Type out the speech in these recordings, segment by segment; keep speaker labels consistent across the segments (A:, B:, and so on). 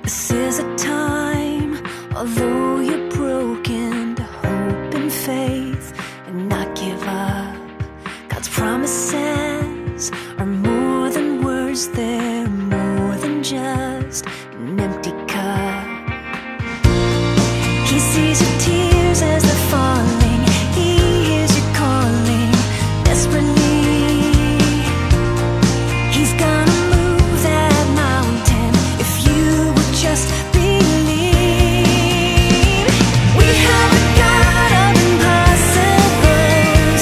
A: This is a time, although you're broken, to hope and faith and not give up. God's promises are more than words, they're more than just an empty cup. He sees your tears as they're falling, He hears you calling desperately. He's gonna move that mountain if you would just believe. We have a God of impossibles.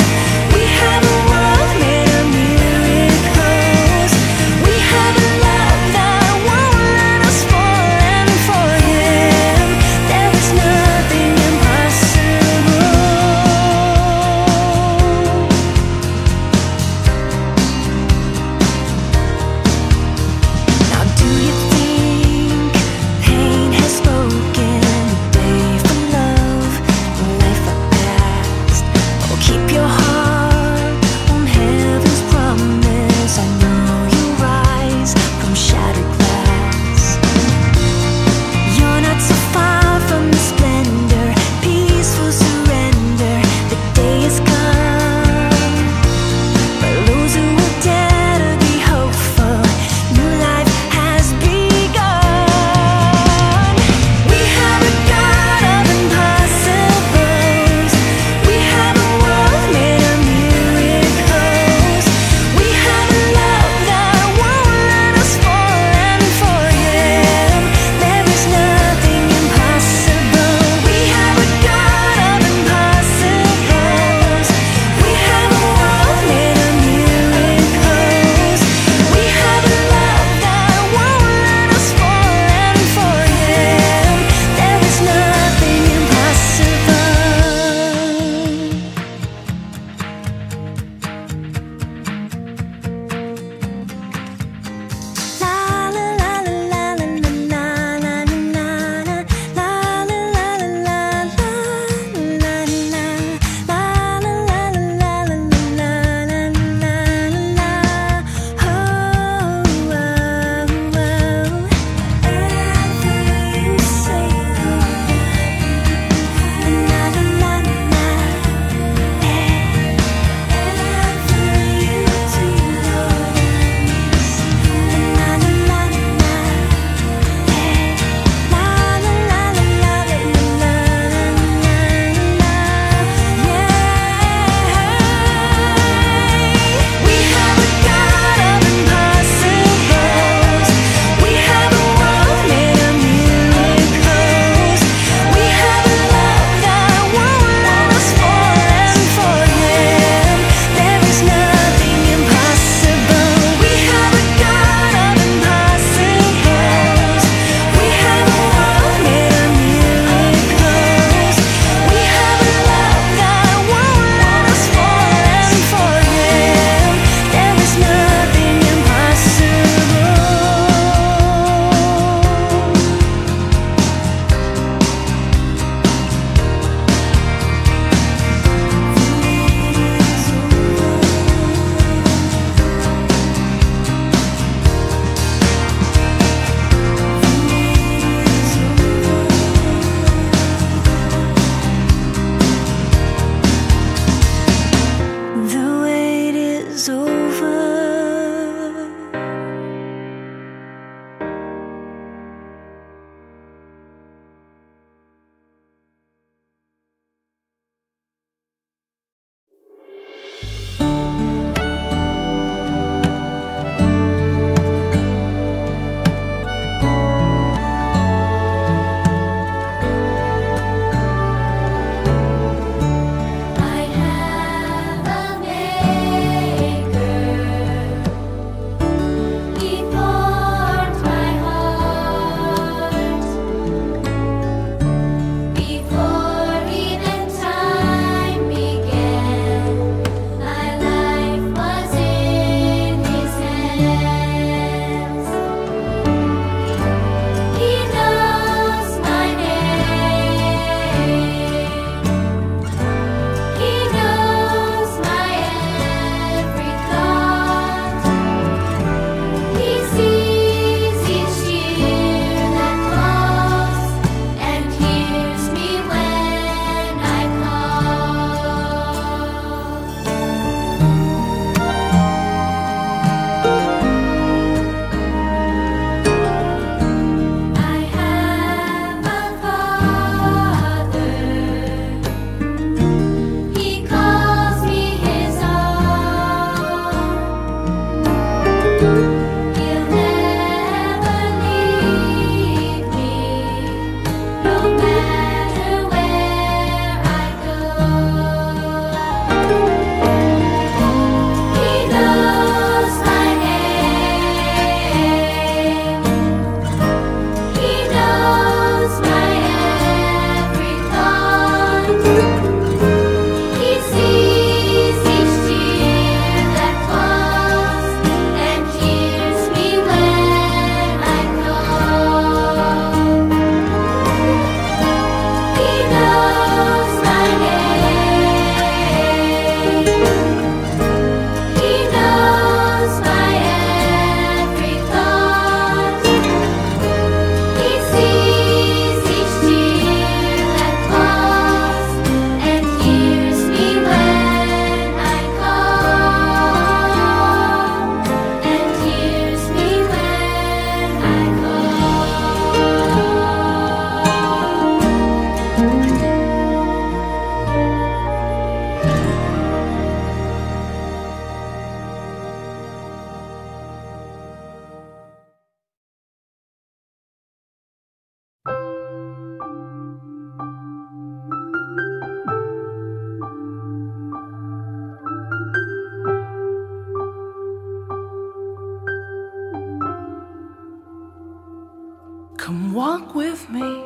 B: with me.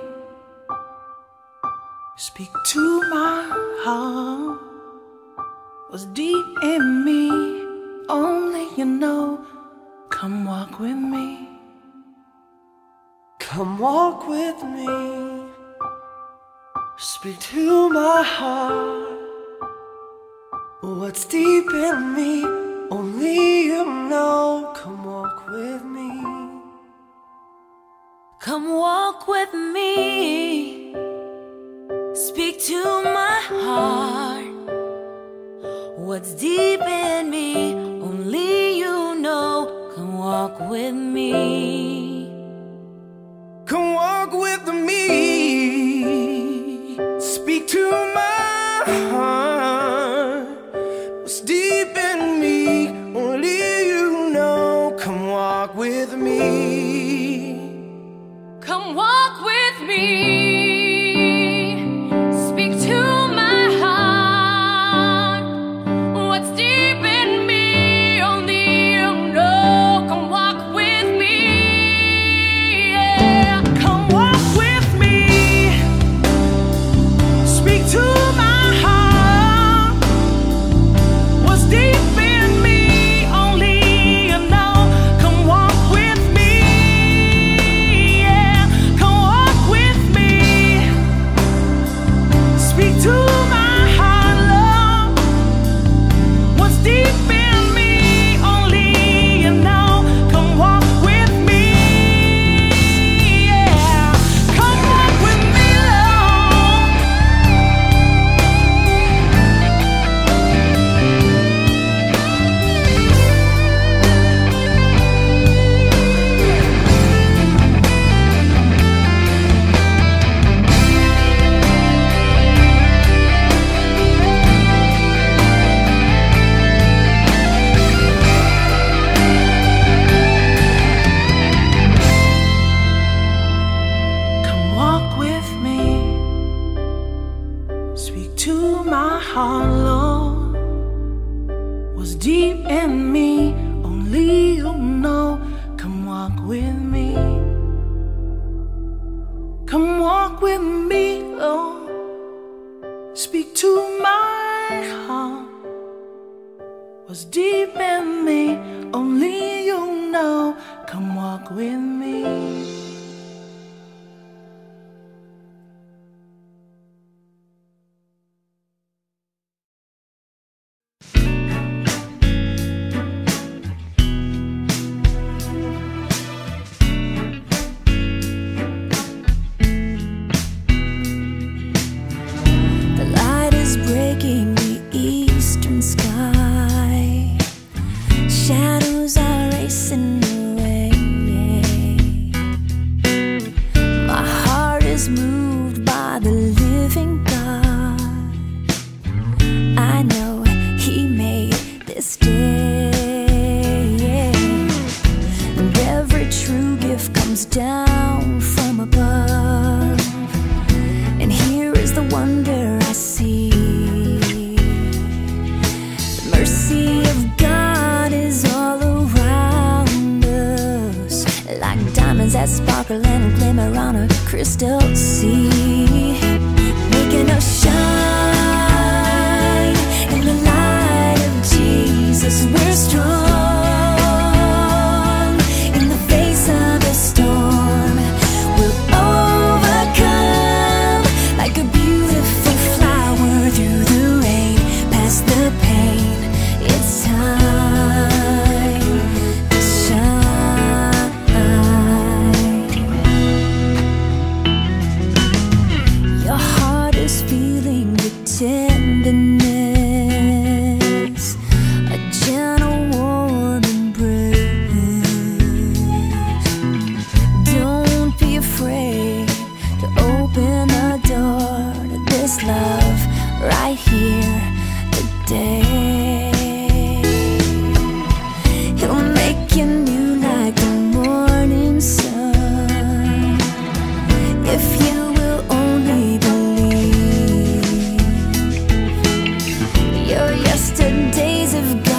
B: Speak to my heart. What's deep in me, only you know. Come walk with me.
C: Come walk with me. Speak to my heart. What's deep in me, only you know. Come walk with me.
A: Come walk with me. Speak to my heart. What's deep in me, only you know. Come walk with me.
B: Come walk with me. Speak to my heart. What's deep in me, only you know. Come walk with me.
A: Come walk with me. Speak to my heart. What's deep in me, only you know. Come walk with me. Yeah.
B: Come walk with me. Speak to my heart. What's deep in me, only you know. Come walk with me. Yeah. Come walk with me. Speak to my heart, love. What's deep in me, only you know. Come walk with me. Yeah. Come walk with me, love. Come walk with me. Speak to my heart, Lord. What's deep in me, only you know. Come walk with me. Come walk with me, Lord. Speak to my heart. What's deep in me, only you know. Come walk with me.
A: The light is breaking the eastern sky. Shadows are racing away. My heart is moved by the living God. I know He made this day, and every true gift comes down from above. And here is the wonder I see. The mercy of God is all around us, like diamonds that sparkle and glimmer on a crystal sea, making us shine in the light of Jesus. We're strong in the face of the storm. We'll overcome like a beautiful flower through the rain, past the pain. It's time to shine. Your heart is feeling the tenderness, a gentle warm embrace. Don't be afraid to open the door to this love right here today. He'll make you new like the morning sun, if you will only believe. Your yesterdays have gone.